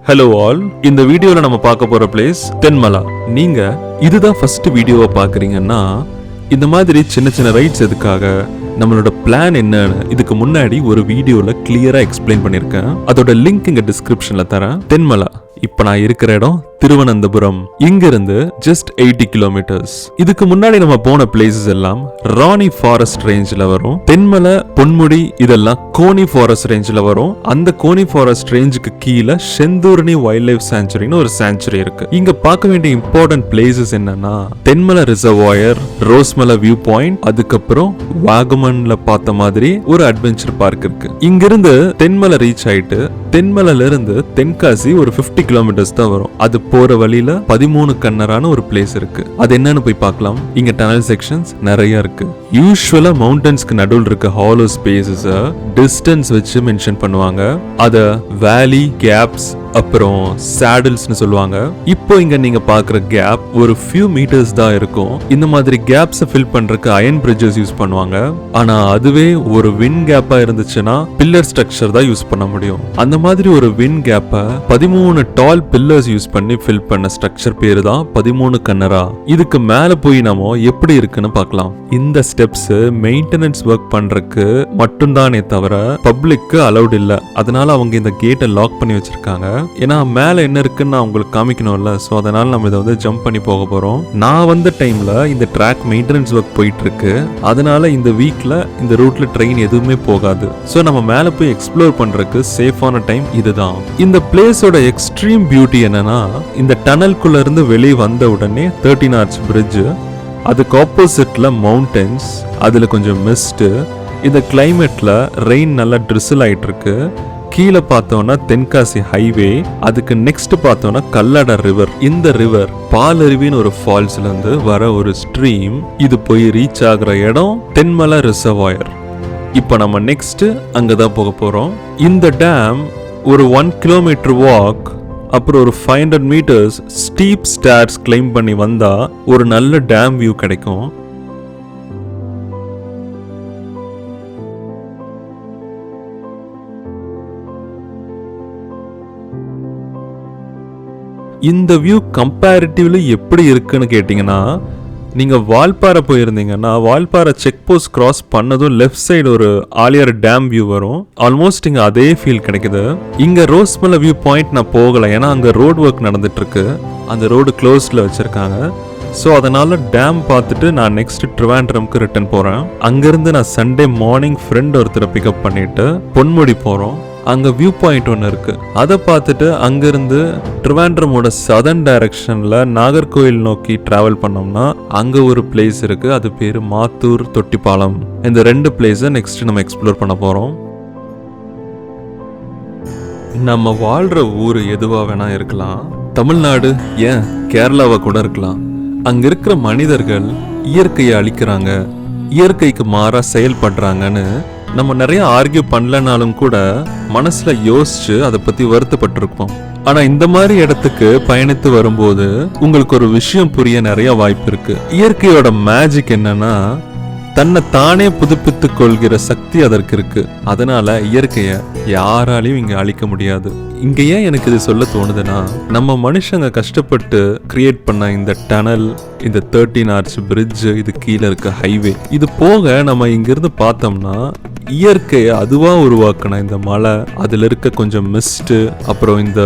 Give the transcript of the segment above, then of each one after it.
Hello all, இந்த வீடியோல நம்ம பார்க்க போற பிளேஸ் தென்மலா. நீங்க இதுதான் ஃபர்ஸ்ட் வீடியோவை பாக்குறீங்கன்னா இந்த மாதிரி சின்ன சின்ன ரைட்ஸ் எதுக்காக, நம்மளோட பிளான் என்னன்னு இதுக்கு முன்னாடி ஒரு வீடியோல கிளியரா எக்ஸ்பிளைன் பண்ணிருக்கேன். அதோட லிங்க் இங்க டிஸ்கிரிப்ஷன்ல தரேன். தென்மலா இப்ப நான் இருக்கிற இடம் திருவனந்தபுரம். இங்க இருந்து ஜஸ்ட் 80 கிலோமீட்டர்ஸ். இதுக்கு முன்னாடி நம்ம போன பிளேசஸ் எல்லாம் ராணி ஃபாரஸ்ட் ரேஞ்சில் வரும். தென்மலை, பொன்முடி இதெல்லாம் கோனி ஃபாரஸ்ட் ரேஞ்சில் வரும். அந்த கோனி ஃபாரஸ்ட் ரேஞ்சுக்கு கீழே செந்தூரணி வைல்ட் லைஃப் சாங்சுரின்னு ஒரு சாங்சுரி இருக்கு. இங்க பார்க்க வேண்டிய இம்பார்ட்டன்ட் பிளேசஸ் என்னன்னா தென்மலை ரிசர்வாயர், ரோஸ்மலை வியூ பாயிண்ட், அதுக்கப்புறம் வாகமன்ல பார்த்த மாதிரி ஒரு அட்வென்ச்சர் பார்க் இருக்கு. இங்கிருந்து தென்மலை ரீச் ஆயிட்டு தென்மலையில இருந்து தென்காசி ஒரு 50 கிலோமீட்டர்ஸ் தான் வரும். அது போற வழியில 13 கண்ணரான ஒரு பிளேஸ் இருக்கு. அது என்னன்னு போய் பார்க்கலாம். இங்க டனல் செக்ஷன்ஸ் நிறைய இருக்கு. யூசுவலா மவுண்டன்ஸ்க்கு நடுவில் இருக்க ஹாலோ ஸ்பேசஸ் டிஸ்டன்ஸ் வச்சு மென்ஷன் பண்ணுவாங்க. அத வேலி, கேப்ஸ், அப்புறம் சேடில்ஸ்னு சொல்லுவாங்க. இப்போ இங்க நீங்க பாக்குற கேப் ஒரு ஃபியூ மீட்டர்ஸ் தான் இருக்கும். இந்த மாதிரி கேப்ஸ் ஃபில் பண்றதுக்கு அயன் பிரிட்ஜஸ் யூஸ் பண்ணுவாங்க. ஆனா அதுவே ஒரு வின் கேப்பா இருந்துச்சுன்னா பில்லர் ஸ்ட்ரக்சர் தான் யூஸ் பண்ண முடியும். அந்த மாதிரி ஒரு வின் கேப்ப 13 டால் பில்லர்ஸ் யூஸ் பண்ணி ஃபில் பண்ண ஸ்ட்ரக்சர் பேரு தான் 13 கண்ணரா. இதுக்கு மேல போய் நாம எப்படி இருக்குன்னு பார்க்கலாம். இந்த ஸ்டெப்ஸ் மெயின்டெனன்ஸ் ஒர்க் பண்றதுக்கு மட்டும்தானே தவிர பப்ளிக்கு அலௌட் இல்ல. அதனால அவங்க இந்த கேட்டை லாக் பண்ணி வச்சிருக்காங்க. ஏன்னா மேல என்ன இருக்குன்னு நான் உங்களுக்கு காமிக்கணும்ல. சோ அதனால நம்ம இதை வந்து ஜம்ப் பண்ணி போக போறோம். நான் வந்த டைம்ல இந்த ட்ராக் மெயின்டெனன்ஸ் ஒர்க் போயிட்டு இருக்கு. அதனால இந்த வீக்ல இந்த ரூட்ல ட்ரெயின் எதுவுமே போகாது. சோ நம்ம மேல போய் எக்ஸ்ப்ளோர் பண்றதுக்கு சேஃபான டைம் இதுதான். இந்த பிளேஸோட எக்ஸ்ட்ரீம் பியூட்டி என்னன்னா இந்த டனல்குள்ள இருந்து வெளியே வந்த உடனே 13 ஆர்ச் பிரிட்ஜ், அதுக்கு ஆப்போசிட்ல மவுண்டன்ஸ், அதுல கொஞ்சம் மிஸ்ட், இந்த கிளைமேட்ல ரெயின் நல்லா ட்ரிசில் ஆயிட்டு இருக்கு. கீழே பார்த்தோம்னா தென்காசி ஹைவே, அதுக்கு நெக்ஸ்ட் பார்த்தோம்னா கல்லட ரிவர். இந்த ரிவர் பாலருவின்னு ஒரு ஃபால்ஸ்ல இருந்து வர ஒரு ஸ்ட்ரீம். இது போய் ரீச் ஆகுற இடம் தென்மலை ரிசர்வாயர். இப்போ நம்ம நெக்ஸ்ட் அங்கதான் போக போறோம். இந்த டேம் ஒரு 1 கிலோமீட்டர் வாக், அப்புறம் ஒரு 500 மீட்டர்ஸ் ஸ்டீப் ஸ்டேர்ஸ் கிளைம் பண்ணி வந்தா ஒரு நல்ல டேம் வியூ கிடைக்கும். இந்த வியூ கம்பேரிட்டிவ்லி எப்படி இருக்குன்னு கேட்டிங்கன்னா, நீங்கள் வால்பாறை போயிருந்தீங்கன்னா வால்பாறை செக் போஸ்ட் கிராஸ் பண்ணதும் லெஃப்ட் சைடு ஒரு ஆலியார் டேம் வியூ வரும். ஆல்மோஸ்ட் இங்கே அதே ஃபீல் கிடைக்குது. இங்கே ரோஸ்மலை வியூ பாயிண்ட் நான் போகலை, ஏன்னா அங்கே ரோடு ஒர்க் நடந்துட்டு இருக்கு. அந்த ரோடு க்ளோஸ்ல வச்சிருக்காங்க. ஸோ அதனால டேம் பார்த்துட்டு நான் நெக்ஸ்ட் ட்ரிவாண்ட்ரம்க்கு ரிட்டர்ன் போகிறேன். அங்கேருந்து நான் சண்டே மார்னிங் ஃப்ரெண்ட் ஒருத்தரை பிக்கப் பண்ணிட்டு பொன்முடி போகிறோம். அங்க வியூ பாயிண்ட் ஒன்று இருக்கு. அதை பார்த்துட்டு அங்கிருந்து ட்ரிவாண்ட்ரமோட சதர்ன் டைரக்ஷன்ல நாகர்கோவில் நோக்கி டிராவல் பண்ணோம்னா அங்க ஒரு பிளேஸ் இருக்கு. அது பேரு மாத்தூர் தொட்டிப்பாலம். இந்த 2 பிளேஸை நெக்ஸ்ட் நம்ம எக்ஸ்ப்ளோர் பண்ண போறோம். நம்ம வாழ்ற ஊர் எதுவா வேணா இருக்கலாம். தமிழ்நாடு, ஏன் கேரளாவா கூட இருக்கலாம். அங்க இருக்கிற மனிதர்கள் இயற்கையை அழிக்கிறாங்க, இயற்கைக்கு மாறா செயல்படுறாங்கன்னு நம்ம நிறைய ஆர்கியூ பண்ணலனாலும் கூட மனசுல யோசிச்சு அதை பத்தி வருத்தப்பட்டிருப்போம். ஆனா இந்த மாதிரி இடத்துக்கு பயணித்து வரும்போது உங்களுக்கு ஒரு விஷயம் புரிய நிறைய வாய்ப்பு இருக்கு. இயற்கையோட மேஜிக் என்னன்னா தன்னை தானே புதுப்பித்துக் கொள்கிற சக்தி அதற்கு இருக்கு. அதனால இயற்கைய யாராலையும் இங்க அழிக்க முடியாது. இங்க ஏன் எனக்கு இது சொல்ல தோணுதுன்னா, நம்ம மனுஷங்க கஷ்டப்பட்டு கிரியேட் பண்ண இந்த டனல், இந்த 13 ஆர்ச் பிரிட்ஜ், இது கீழே இருக்க ஹைவே, இது போக நம்ம இங்கிருந்து பார்த்தோம்னா இயற்கையை அதுவா உருவாக்கின இந்த மலை, அதுல இருக்க கொஞ்சம் மிஸ்ட், அப்புறம் இந்த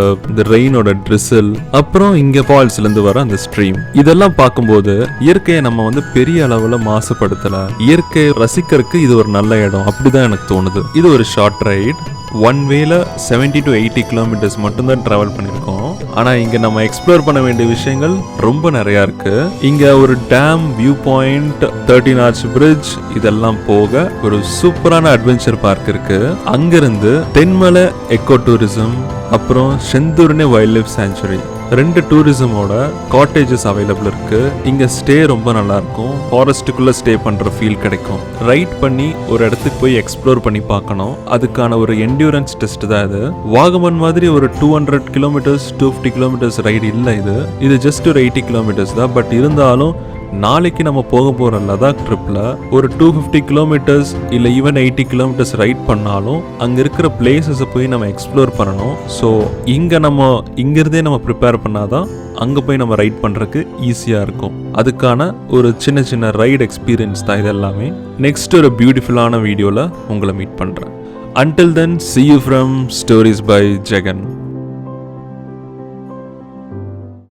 ரெயினோட ட்ரிசில், அப்புறம் இங்க ஃபால்ஸ்ல இருந்து வர அந்த ஸ்ட்ரீம், இதெல்லாம் பார்க்கும்போது இயற்கையை நம்ம வந்து பெரிய அளவுல மாசுபடுத்தல. இயற்கையை ரசிக்கிறதுக்கு இது ஒரு நல்ல இடம், அப்படிதான் எனக்கு தோணுது. இது ஒரு ஷார்ட் ரைட். ஒன் வேல 70 to 80 கிலோமீட்டர்ஸ் மட்டும்தான் டிராவல் பண்ணியிருக்கோம். ஆனா இங்க நம்ம எக்ஸ்ப்ளோர் பண்ண வேண்டிய விஷயங்கள் ரொம்ப நிறைய இருக்கு. இங்க ஒரு dam, view point, 13 arch bridge, இதெல்லாம் போக ஒரு சூப்பரான அட்வென்ச்சர் பார்க் இருக்கு. அங்கிருந்து தென்மலை எக்கோ டூரிசம், அப்புறம் செந்தூரணி வைல்ட் லைஃப் சாங்சுரி, 2 டூரிசமோட காட்டேஜஸ் அவைலபிள் இருக்கு. இங்க ஸ்டே ரொம்ப நல்லா இருக்கும். ஃபாரஸ்ட்டுக்குள்ள ஸ்டே பண்ற ஃபீல் கிடைக்கும். ரைட் பண்ணி ஒரு இடத்துக்கு போய் எக்ஸ்ப்ளோர் பண்ணி பார்க்கணும். அதுக்கான ஒரு என்டியூரன்ஸ் டெஸ்ட் தான் இது. வாகமன் மாதிரி ஒரு 200 கிலோமீட்டர்ஸ் 250 கிலோமீட்டர்ஸ் ரைடு இல்லை. இது ஜஸ்ட் ஒரு 80 கிலோமீட்டர்ஸ் தான். பட் இருந்தாலும் நாளைக்கு நம்ம போக போகிற லடாக் ட்ரிப்பில் ஒரு 250 கிலோமீட்டர்ஸ் இல்லை ஈவன் 80 கிலோமீட்டர்ஸ் ரைட் பண்ணாலும் அங்கே இருக்கிற பிளேசஸை போய் நம்ம எக்ஸ்ப்ளோர் பண்ணணும். ஸோ இங்கிருந்தே நம்ம ப்ரிப்பேர் பண்ணாதான் அங்கே போய் நம்ம ரைட் பண்ணுறதுக்கு ஈஸியாக இருக்கும். அதுக்கான ஒரு சின்ன சின்ன ரைட் எக்ஸ்பீரியன்ஸ் தான் இது எல்லாமே. நெக்ஸ்ட் ஒரு பியூட்டிஃபுல்லான வீடியோவில் உங்களை மீட் பண்ணுறேன். Until then, see you from Stories by Jagan.